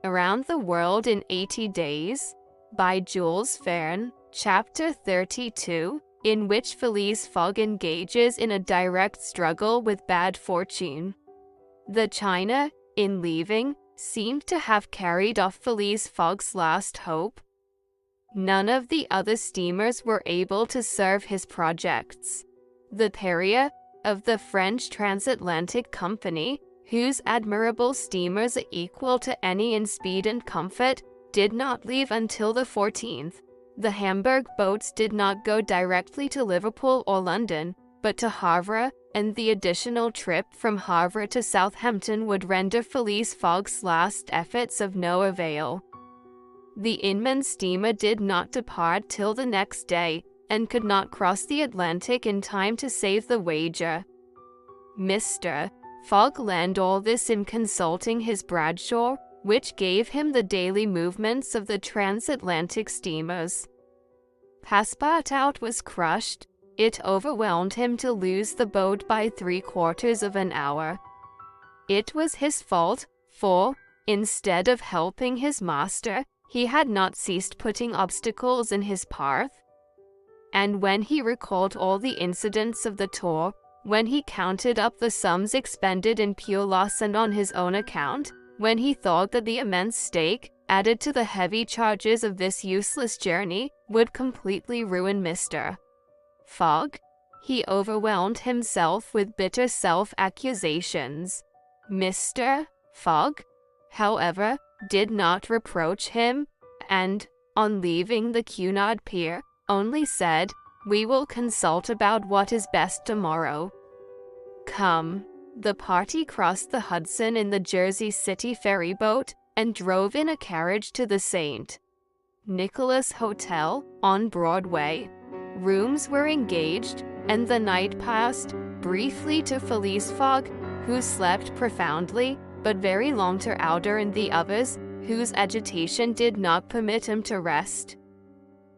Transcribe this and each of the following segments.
Around the World in 80 Days by Jules Verne, Chapter 32, in which Phileas Fogg engages in a direct struggle with bad fortune. The China, in leaving, seemed to have carried off Phileas Fogg's last hope. None of the other steamers were able to serve his projects. The Paria, of the French Transatlantic Company, whose admirable steamers are equal to any in speed and comfort, did not leave until the 14th. The Hamburg boats did not go directly to Liverpool or London, but to Havre, and the additional trip from Havre to Southampton would render Phileas Fogg's last efforts of no avail. The Inman steamer did not depart till the next day, and could not cross the Atlantic in time to save the wager. Mr. Fogg learned all this in consulting his Bradshaw, which gave him the daily movements of the transatlantic steamers. Passepartout was crushed. It overwhelmed him to lose the boat by 3/4 of an hour. It was his fault, for, instead of helping his master, he had not ceased putting obstacles in his path. And when he recalled all the incidents of the tour, when he counted up the sums expended in pure loss and on his own account, when he thought that the immense stake, added to the heavy charges of this useless journey, would completely ruin Mr. Fogg, he overwhelmed himself with bitter self-accusations. Mr. Fogg, however, did not reproach him, and, on leaving the Cunard pier, only said, "We will consult about what is best tomorrow." Come. The party crossed the Hudson in the Jersey City ferryboat and drove in a carriage to the St. Nicholas Hotel on Broadway. Rooms were engaged, and the night passed briefly to Phileas Fogg, who slept profoundly, but very long to outer and the others, whose agitation did not permit him to rest.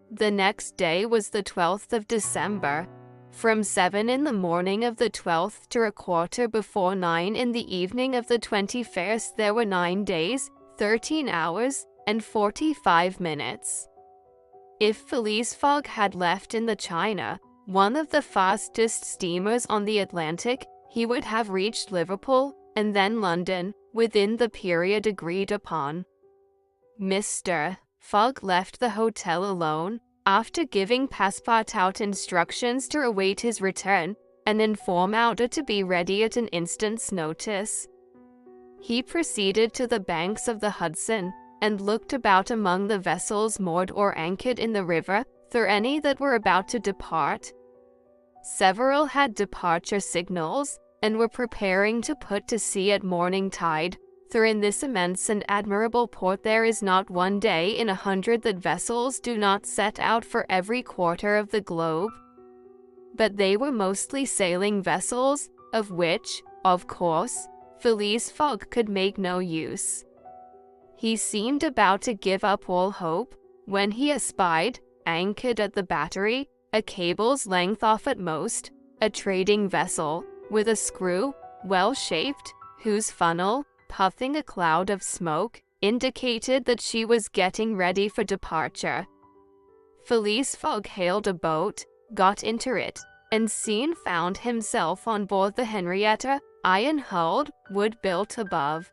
The next day was the 12th of December. From 7 in the morning of the 12th to 9:15 in the evening of the 21st there were 9 days, 13 hours, and 45 minutes. If Phileas Fogg had left in the China, one of the fastest steamers on the Atlantic, he would have reached Liverpool, and then London, within the period agreed upon. Mr. Fogg left the hotel alone, after giving Passepartout instructions to await his return, and inform Outer to be ready at an instant's notice. He proceeded to the banks of the Hudson, and looked about among the vessels moored or anchored in the river, for any that were about to depart. Several had departure signals, and were preparing to put to sea at morning tide, for in this immense and admirable port there is not one day in 100 that vessels do not set out for every quarter of the globe. But they were mostly sailing vessels, of which, of course, Phileas Fogg could make no use. He seemed about to give up all hope, when he espied, anchored at the battery, a cable's length off at most, a trading vessel, with a screw, well-shaped, whose funnel, puffing a cloud of smoke, indicated that she was getting ready for departure. Phileas Fogg hailed a boat, got into it, and soon found himself on board the Henrietta, iron-hulled, wood-built above.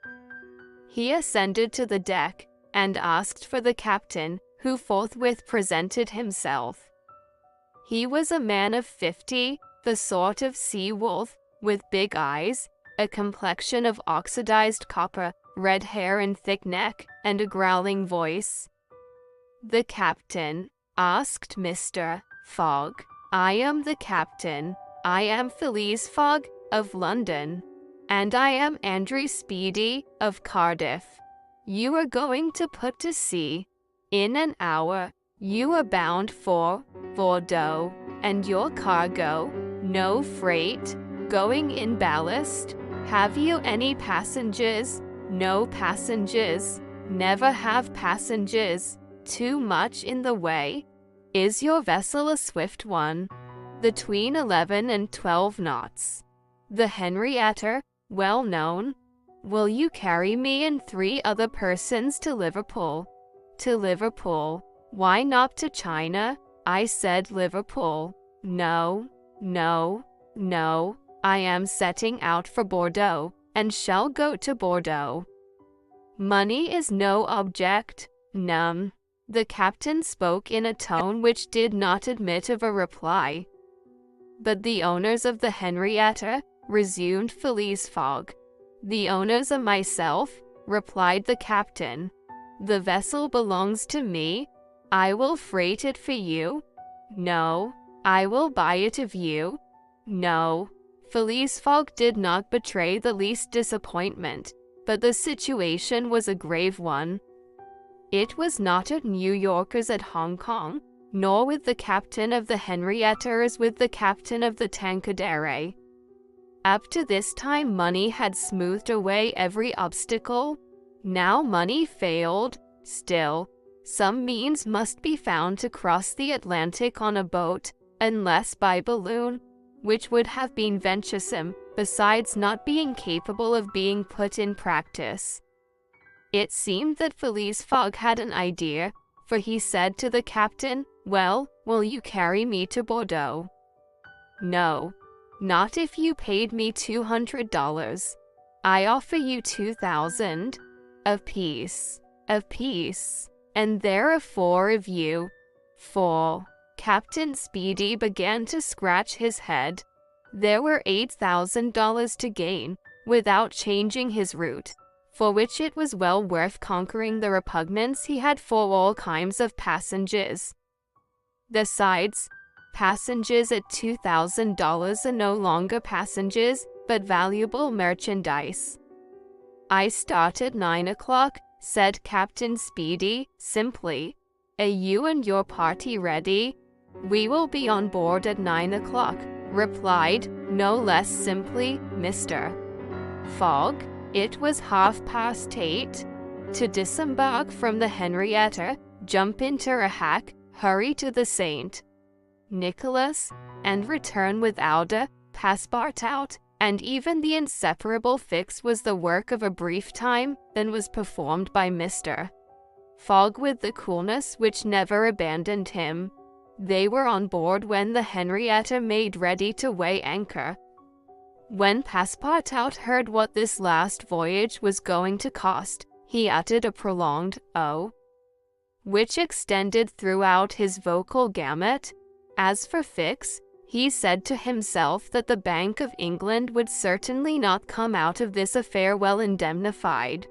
He ascended to the deck, and asked for the captain, who forthwith presented himself. He was a man of 50, the sort of sea-wolf, with big eyes, a complexion of oxidized copper, red hair and thick neck, and a growling voice. "The captain?" asked Mr. Fogg. "I am the captain. I am Phileas Fogg of London. And I am Andrew Speedy of Cardiff. You are going to put to sea. In an hour, you are bound for Bordeaux, and your cargo, no freight, going in ballast. Have you any passengers? No passengers. Never have passengers. Too much in the way. Is your vessel a swift one? Between 11 and 12 knots. The Henrietta, well known. will you carry me and 3 other persons to Liverpool? To Liverpool. Why not to China? I said Liverpool. No, no, no. I am setting out for Bordeaux, and shall go to Bordeaux. Money is no object. Num. The captain spoke in a tone which did not admit of a reply. But the owners of the Henrietta, resumed Phileas Fogg. The owners of myself, replied the captain. The vessel belongs to me. I will freight it for you. No. I will buy it of you. No. Phileas Fogg did not betray the least disappointment, but the situation was a grave one. It was not at New York as at Hong Kong, nor with the captain of the Henrietta as with the captain of the Tankadere. Up to this time money had smoothed away every obstacle. Now money failed. Still, some means must be found to cross the Atlantic on a boat, unless by balloon, which would have been venturesome, besides not being capable of being put in practice. It seemed that Phileas Fogg had an idea, for he said to the captain, "Well, will you carry me to Bordeaux?" "No, not if you paid me $200. I offer you 2,000 apiece, and there are 4 of you." 4. Captain Speedy began to scratch his head. There were $8,000 to gain, without changing his route, for which it was well worth conquering the repugnance he had for all kinds of passengers. Besides, passengers at $2,000 are no longer passengers, but valuable merchandise. "I start at 9 o'clock, said Captain Speedy, simply. "Are you and your party ready?" "We will be on board at 9 o'clock, replied, no less simply, Mr. Fogg. It was 8:30. To disembark from the Henrietta, jump into a hack, hurry to the St. Nicholas, and return without a Passepartout, and even the inseparable fix was the work of a brief time, then was performed by Mr. Fogg with the coolness which never abandoned him. They were on board when the Henrietta made ready to weigh anchor. When Passepartout heard what this last voyage was going to cost, he uttered a prolonged "oh," which extended throughout his vocal gamut. As for Fix, he said to himself that the Bank of England would certainly not come out of this affair well indemnified.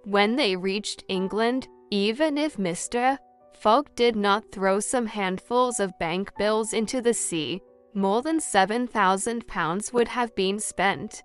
When they reached England, even if Mr. Fogg did not throw some handfuls of bank bills into the sea, more than £7,000 would have been spent.